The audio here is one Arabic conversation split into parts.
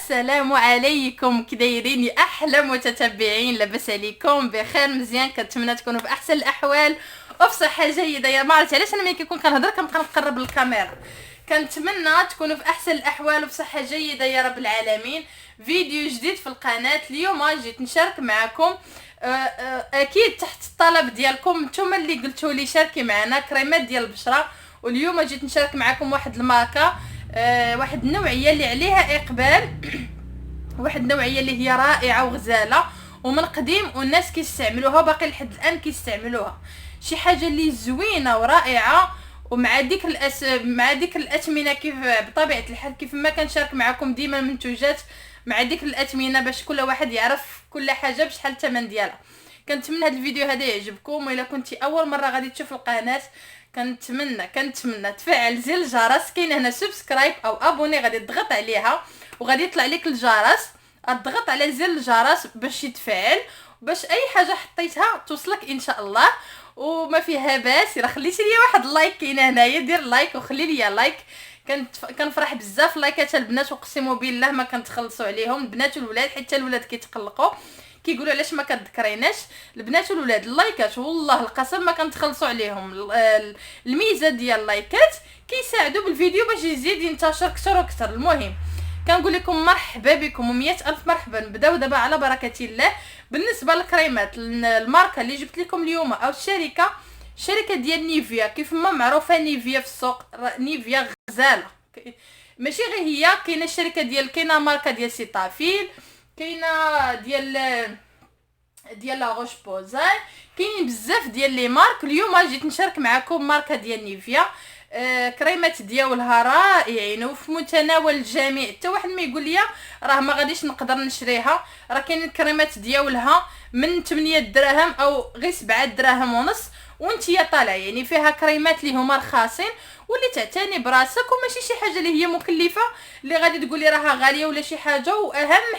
السلام عليكم، كدايرين يا احلى متتبعين؟ لاباس عليكم؟ بخير مزيان؟ كنتمنى تكونوا باحسن الاحوال وفي صحه جيده. يا ما عرفتش علاش انا ملي كنكون كنهضر كنبقى نقرب للكاميرا. كنتمنى تكونوا في احسن الاحوال وفي صحه جيده يا رب العالمين. فيديو جديد في القناه. اليوم جيت نشارك معكم اكيد تحت الطلب ديالكم نتوما اللي قلتوا لي شاركي معنا كريمات ديال البشره. واليوم جيت نشارك معكم واحد الماركه، واحد النوعيه اللي عليها اقبال واحد النوعيه اللي هي رائعه وغزاله ومن قديم والناس كيستعملوها وباقي لحد الان كيستعملوها. شي حاجه اللي زوينه ورائعه ومع ديك الاثمنه كيف بطبيعه الحال كيف ما كنشارك معكم ديما المنتوجات مع ديك الاثمنه باش كل واحد يعرف كل حاجه بشحال الثمن ديالها. كنتمنى هذا الفيديو هذا يعجبكم، والا كنتي اول مره غادي تشوف القناه كنتمنى تفعل زر الجرس. كاين هنا سبسكرايب او ابوني غادي تضغط عليها وغادي يطلع لك الجرس، اضغط على زر الجرس باش يتفعل باش اي حاجه حطيتها توصلك ان شاء الله. وما فيها باس الا خليتي لي واحد اللايك كاين هنايا، دير لايك وخلي لي لايك. كنفرح بزاف لايكات البنات، وقسموا بالله ما كنتخلصوا عليهم البنات والولاد، حتى الولاد كيتقلقوا كيقولوا علاش ما كتذكريناش البنات والولاد. اللايكات والله القسم ما كنتخلصوا عليهم. الميزه ديال اللايكات كيساعدوا بالفيديو باش يزيد ينتشر اكثر واكثر. المهم كنقول لكم مرحبا بكم و100 الف مرحبا. نبداو دابا على بركه الله. بالنسبه للكريمات، الماركه اللي جبت لكم اليوم او الشركه ديال نيفيا، كيف ما معروفه نيفيا في السوق، نيفيا غزاله. ماشي غير هي، كاينه الشركه كاينه ماركه ديال سيتافيل، كاينه ديال لا روش بوزاي، كاين بزاف ديال لي مارك. اليوم جيت نشارك معكم ماركه ديال نيفيا. كريمات ديالها رائعين وفي متناول الجميع، حتى واحد ما يقول لي راه ما غاديش نقدر نشريها. راه كاين الكريمات ديالها من 8 دراهم او غير 7 دراهم ونص وانتي طالعه، يعني فيها كريمات اللي هما رخاصين واللي تعتني براسك وماشي شي حاجه اللي هي مكلفه اللي غادي تقولي راها غاليه ولا شي حاجه. واهم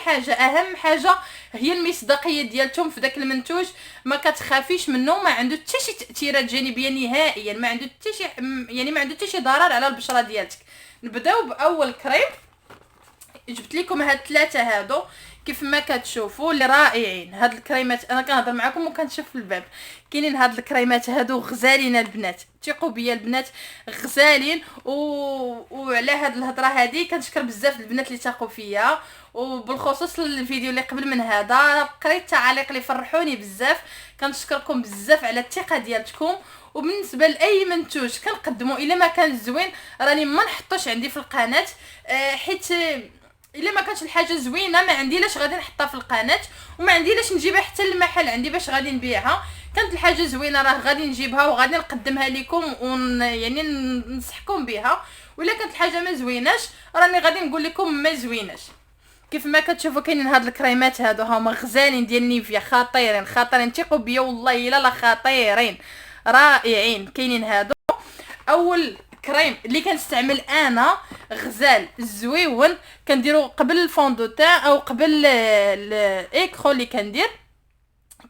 حاجه هي المصداقيه ديالتهم في داك المنتوج. ما كتخافيش منه، ما عنده حتى شي تاثيرات جانبيه نهائيا، ما عنده حتى شي يعني ما عنده حتى شي ضرر على البشره ديالتك. نبداو باول كريم. جبت لكم هاد الثلاثه هادو كيف ما كتشوفوا اللي رائعين. هاد الكريمات انا كنهضر معكم وكنشوف في الباب. كاينين هاد الكريمات هادو غزالين البنات، ثقوا بيا البنات غزالين. وعلى هاد الهضره هادي كنشكر بزاف البنات اللي ثقوا فيا، وبالخصوص الفيديو اللي قبل من هذا قريت تعاليق اللي فرحوني بزاف. كنشكركم بزاف على الثقه ديالتكم. وبالنسبه لاي منتوج كنقدمه الا ما كان زوين راني ما نحطوش عندي في القناه، حيت الا ما كانش الحاجه زوينه ما عندي لاش غادي نحطها في القناه، وما عندي لاش نجيبها حتى للمحل عندي باش غادي نبيعها. كانت الحاجه زوينه راه غادي نجيبها وغادي نقدمها لكم يعني ننصحكم بها. ولا كانت الحاجه ما زويناش راني غادي نقول لكم ما زويناش. كيف ما كتشوفوا كاينين هاد الكريمات هادو هما غزالين ديال نيفيا، خطيرين ثقوا بيا والله الا لا خطيرين رائعين. كاينين هادو. اول كريم اللي كنستعمل انا غزال زويون، كنديرو قبل الفوندوتان او قبل الايكرو اللي كندير.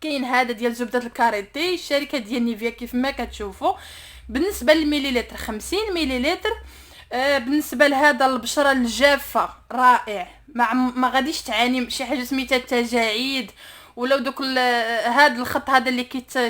كاين هذا ديال زبده الكاريتي، الشركه ديال نيفيا كيف ما كتشوفوا. بالنسبه للمليلتر 50 مليلتر. بالنسبه لهذا البشره الجافه رائع، ما غاديش تعاني شي حاجه سميتها التجاعيد ولو دوك هذا الخط هذا اللي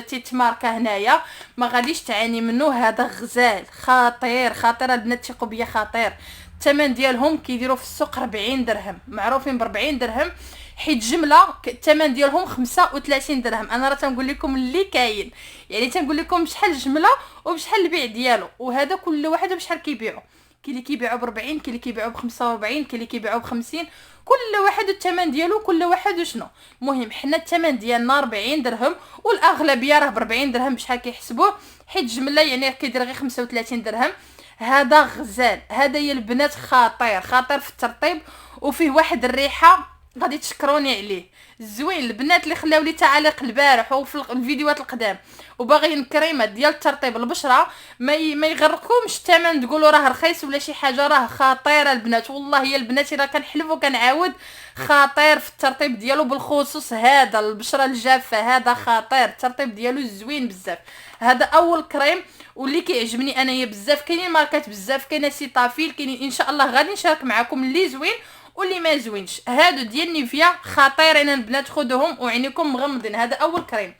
تيتماركا هنايا ما غاديش تعاني منه. هذا غزال خطير البنات ثقوا بيا خطير. الثمن ديالهم كيديروا في السوق 40 درهم، معروفين ب 40 درهم، حيت جمله الثمن ديالهم 35 درهم. انا راه تنقول لكم اللي كاين، يعني تنقول لكم بشحال الجمله وبشحال البيع ديالو. وهذا كل واحد بشحال كيبيعوا، كاين اللي كيبيعوا ب 40، كاين اللي كيبيعوا ب 45، كاين اللي كيبيعوا ب 50. كل واحد الثمن ديالو كل واحد وشنو. المهم حنا الثمن ديالنا 40 درهم، والاغلبيه راه ب 40 درهم بشحال كيحسبوه، حيت جمله يعني كيدير غير 35 درهم. هذا غزال، هذا يا البنات خطير في الترطيب وفيه واحد الريحه غادي تشكروني عليه زوين. البنات اللي خلاو لي تعاليق البارح وفي الفيديوهات القدام وباغيين كريمات ديال ترطيب البشره ما يغركمش الثمن تقولوا راه رخيص ولا شي حاجه، راه خطيره البنات والله يا البنات الا كنحلف وكنعاود خطير في الترطيب ديالو. بالخصوص هذا البشره الجافه هذا خطير، الترطيب ديالو زوين بزاف. هذا اول كريم واللي كيعجبني انايا بزاف. كاينين ماركات بزاف، كاينه سيتافيل، كاينين ان شاء الله غادي نشارك معكم اللي زوين واللي ما زوينش. هادو ديال نيفيا خطيرين البنات، خذوهم وعينيكم مغمضين. هذا اول كريم.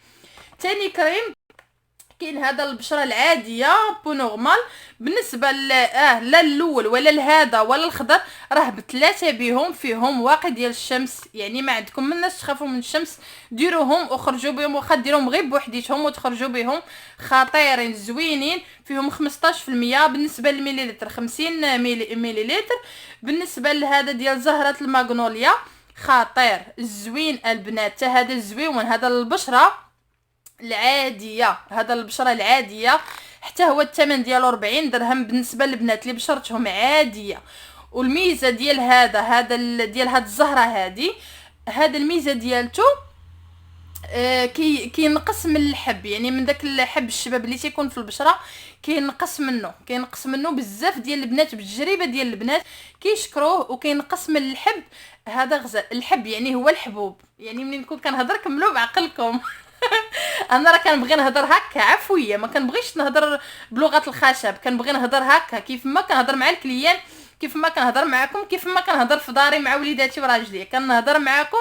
ثاني كريم كاين هذا البشره العاديه بو نورمال. بالنسبه لا الاول ولا لهذا ولا الخضر، راه بثلاثه بهم فيهم واقي ديال الشمس، يعني ما عندكم مناش تخافوا من الشمس. ديروهم وخرجوا بهم، واخا ديروهم غير بوحديتهم وتخرجوا بهم، خطيرين زوينين. فيهم 15%. بالنسبه للمليلتر 50 مليلتر. بالنسبه لهذا ديال زهره الماغنوليا خطير زوين البنات، هذا زوين. هذا البشره العاديه، هذا البشره العاديه حتى هو الثمن ديالو 40 درهم بالنسبه للبنات اللي بشرتهم عاديه. والميزه ديال هذا ديال هاد الزهره هذه، هذا الميزه ديالته كينقص من الحب، يعني من داك الحب الشباب اللي تيكون في البشره كينقص منه بزاف ديال البنات. بالتجربه ديال البنات كيشكروه وكينقص من الحب. هذا غزال الحب يعني هو الحبوب، يعني منين نكون كنهضر كملوا بعقلكم. انا راه كنبغي نهضر هكا عفويه، ما كنبغيش نهضر بلغه الخشب، كنبغي نهضر هكا كيف ما كنهضر مع الكليان، كيف ما كنهضر معكم، كيف ما كنهضر في داري مع وليداتي وراجلي، كنهضر معكم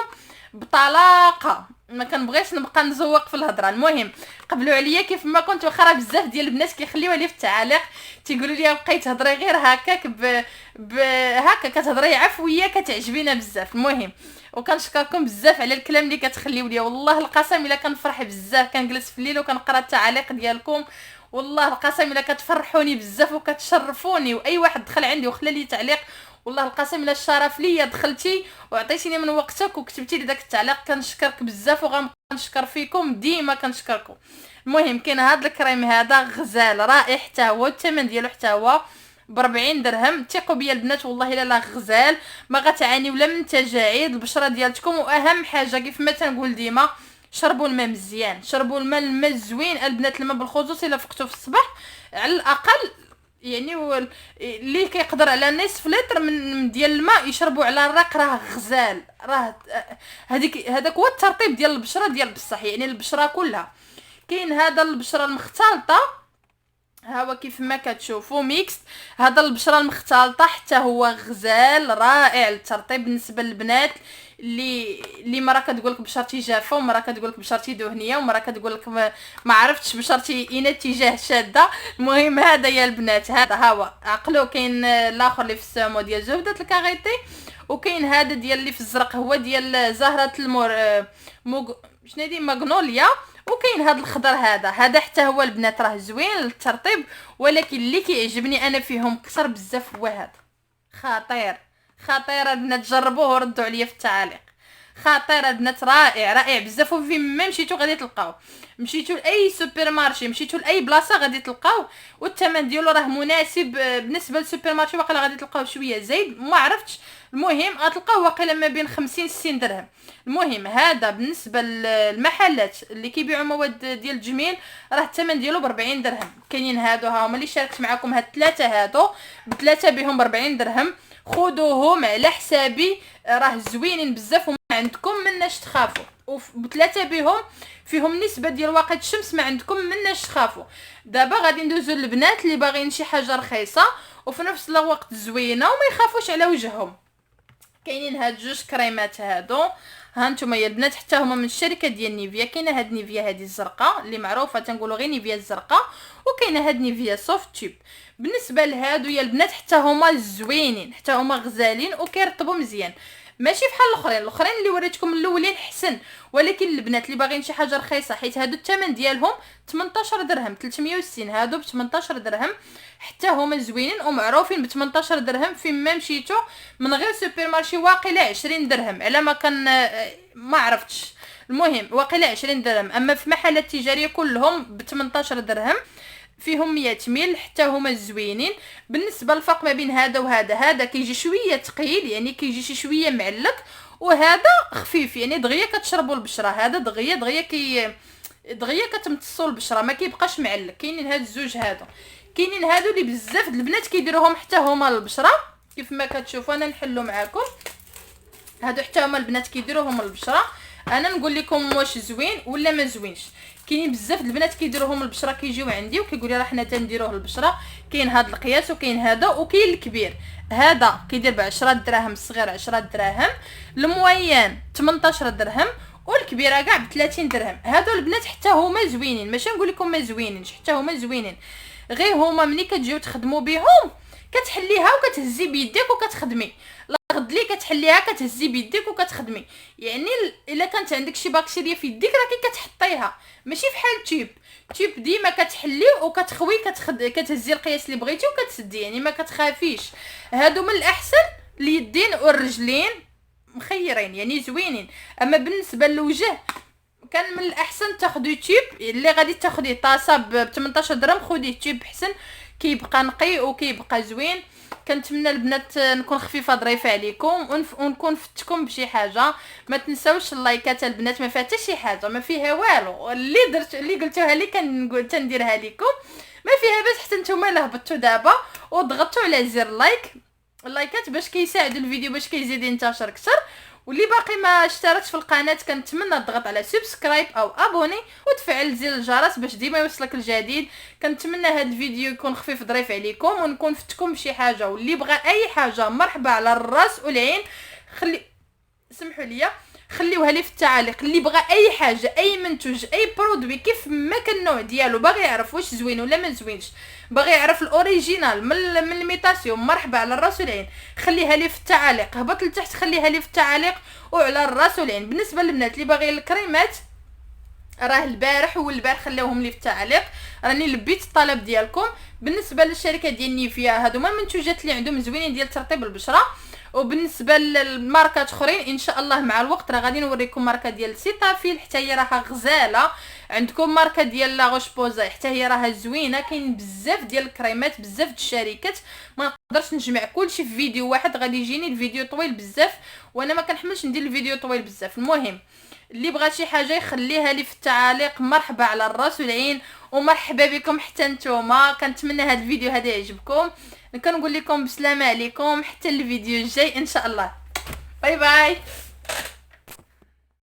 بطلاقه، ما كنبغيش نبقى نزوق في الهضره. المهم قبلوا عليا كيف ما كنت، واخا راه بزاف ديال البنات كيخليوها لي في التعاليق تيقولوا لي بقيتي تهضري غير هكاك هكا كتهضري عفويه كتعجبينا بزاف. المهم وكنشكركم بزاف على الكلام اللي كتخليو لي، والله القسم الا كنفرح بزاف، كنجلس في الليل وكنقرا التعاليق ديالكم، والله القسم الا كتفرحوني بزاف وكتشرفوني. واي واحد دخل عندي وخلى لي تعليق، والله القسم الا الشرف ليا دخلتي وعطيتيني من وقتك وكتبتي لي داك التعليق، كنشكرك بزاف وغنشكر فيكم ديما كنشكركم. المهم كاين هذا الكريم هذا غزال رائع، حتى هو الثمن ديالو حتى هو ب40 درهم. ثقوا بيا البنات والله الا لا غزال، ما غتعانيو ولا من تجاعيد البشره ديالتكم. واهم حاجه كيف ما تنقول ديما، شربوا الماء مزيان، شربوا الماء الزوين البنات، الماء بالخصوص الا فقتوا في الصباح على الاقل، يعني اللي كيقدر على نصف لتر من ديال الماء يشربوا على الرق، راه غزال، راه هذاك هو الترطيب ديال البشره ديال بصح، يعني البشره كلها. كاين هذا البشره المختلطه، ها هو كيف ما كتشوفوا ميكس. هذا البشره المختلطه حتى هو غزال رائع للترطيب بالنسبه للبنات اللي مره كتقول لك بشرتي جافه، ومره كتقول لك بشرتي دهنيه، ومره كتقول لك ما عرفتش بشرتي اين اتجاه شاده. المهم هذا يا البنات، هذا ها هو عقلو. كاين الاخر اللي في السمو ديال زبده الكاريتي، وكاين هذا ديال اللي في الزرق هو ديال زهره شنو هادي ماغنوليا. وكاين هذا الخضر هذا حتى هو البنات راه زوين للترطيب، ولكن اللي كيعجبني انا فيهم كثر بزاف هو هذا خطير البنات، جربوه وردوا عليا في التعاليق. خطير البنات رائع بزاف، وفي ما مشيتو غادي تلقاو، مشيتو لاي سوبر مارشي، مشيتو لاي بلاصه غادي تلقاو، والثمن ديالو راه مناسب بالنسبه للسوبر مارشي. واقيلا غادي تلقاو شويه زايد ما عرفتش، المهم غتلقاو واقيلا ما بين 50 60 درهم. المهم هذا بالنسبه للمحلات اللي كيبيعوا مواد ديال التجميل راه الثمن ديالو ب 40 درهم. كاينين هادو ها هما اللي شاركت معكم، هاد الثلاثه هادو بثلاثه بهم ب 40 درهم. خذوهم على حسابي، راه زوينين بزاف وما عندكم مناش تخافوا، وبثلاثه بهم فيهم نسبه ديال واقي الشمس، ما عندكم مناش تخافوا. دابا غادي ندوزو للبنات اللي باغيين شي حاجه رخيصه وفي نفس الوقت زوينه وما يخافوش على وجههم. كاينين هاد جوج كريمات هادو، ها نتوما يا البنات حتى هما من الشركه ديال نيفيا. كاينه هاد نيفيا هادي الزرقاء اللي معروفه تنقولوا غير نيفيا الزرقاء، وكاينه هاد نيفيا سوفت تيوب. بالنسبه لهادو يا البنات حتى هما زوينين، حتى هما غزالين وكيرطبوا مزيان، ماشي بحال الاخرين اللي وريتكم الاولين حسن، ولكن البنات اللي باغيين شي حاجه رخيصه، حيت هادو الثمن ديالهم 18 درهم 360، هادو ب 18 درهم حتى هما زوينين ومعروفين ب 18 درهم. فين ما مشيتو من غير سوبر مارشي واقيلا 20 درهم على ما كان، ما عرفتش، المهم واقيلا 20 درهم. اما في محلات تجاريه كلهم ب 18 درهم، فيهم 100 ميل حتى هما زوينين. بالنسبه للفرق ما بين هذا وهذا، هذا كيجي شويه ثقيل، يعني كيجي شي شويه معلق، وهذا خفيف يعني دغيا كتشربوا البشره. هذا دغيا كتمتصوا البشره، ما كيبقاش معلق. كاينين هاد الزوج هادو، كاينين هادو اللي بزاف البنات كيديروهم حتى هما البشره كيف ما كتشوفوا. انا نحلو معاكم، هادو حتى هما البنات كيديروهم البشره. انا نقول لكم واش زوين ولا ما زوينش. كاينين بزاف البنات كيديروهم البشره كيجيو عندي وكيقولوا راه حنا تنديروه البشره. كاين هذا القياس وكاين هذا وكاين الكبير. هذا كيدير ب 10 دراهم، الصغير 10 دراهم، الموين 18 درهم، والكبيره كاع ب 30 درهم. هادو البنات حتى هما زوينين، ماشي نقول لكم ما زوينينش، حتى هما زوينين. غير هما ملي كتجيو تخدموا بهم كتحليها وكتهزي بيديك وكتخدمي. غد لي كتحليها كتهزي بيديك وكتخدمي. يعني الا كانت عندك شي بكتيريا في يديك راكي كتحطيها، ماشي فحال تيوب ديما كتحلي وكتخوي كتهزي القياس اللي بغيتي وكتسدي، يعني ما كتخافيش. هادو من الاحسن اليدين والرجلين مخيرين يعني زوينين. اما بالنسبه للوجه كان من الاحسن تاخذوا تيوب. اللي غادي تاخذي طاسه ب 18 درهم خذي تيوب حسن، كيبقى نقي وكيبقى زوين. كنتمنى البنات نكون خفيفه ظريفه عليكم ونكون فتكم بشي حاجه. ما تنساوش اللايكات البنات، ما فيها حتى شي حاجه، ما فيها والو. اللي قلتوها لي كنقول تنديرها لكم، ما فيها باش حتى نتوما اللي هبطتوا دابا وضغطوا على زر اللايكات باش كيساعدوا الفيديو باش كيزيد ينتشر اكثر. واللي باقي ما اشتركش في القناه كنتمنى تضغط على سبسكرايب او ابوني وتفعل زر الجرس باش ديما يوصلك الجديد. كنتمنى هذا الفيديو يكون خفيف ظريف عليكم ونكون فتكم بشي حاجه. واللي بغى اي حاجه مرحبا على الراس والعين. سمحوا لي خليوها لي في التعاليق. اللي بغى اي حاجه اي منتوج اي برودوي كيف ما كان النوع ديالو باغي يعرف واش زوين ولا ما زوينش، باغي يعرف الاوريجينال من الميتاسيون، مرحبا على الراس والعين. خليها لي في التعاليق، هبط لتحت خليها لي في التعاليق وعلى الراس والعين. بالنسبه للبنات اللي باغي الكريمات راه البارح خليوهم لي في التعاليق، راني لبيت الطلب ديالكم. بالنسبه للشركه ديال نيفيا هادو هما المنتوجات اللي عندهم زوينين ديال ترطيب البشره. وبالنسبه للماركات اخرين ان شاء الله مع الوقت راه غادي نوريكم ماركه ديال سيتافيل حتى هي راها غزاله. عندكم ماركه ديال لا روش بوزا حتى هي راها زوينه. كاين بزاف ديال الكريمات بزاف د الشركات، ما نقدرش نجمع كلشي في فيديو واحد، غادي يجيني الفيديو طويل بزاف وانا ما كنحملش ندير الفيديو طويل بزاف. المهم اللي بغى شي حاجه يخليها لي في التعاليق، مرحبا على الراس والعين ومرحبا بكم حتى نتوما. كنتمنى هذا الفيديو هذا يعجبكم. كنقول لكم بسلامه عليكم حتى الفيديو الجاي ان شاء الله. باي باي.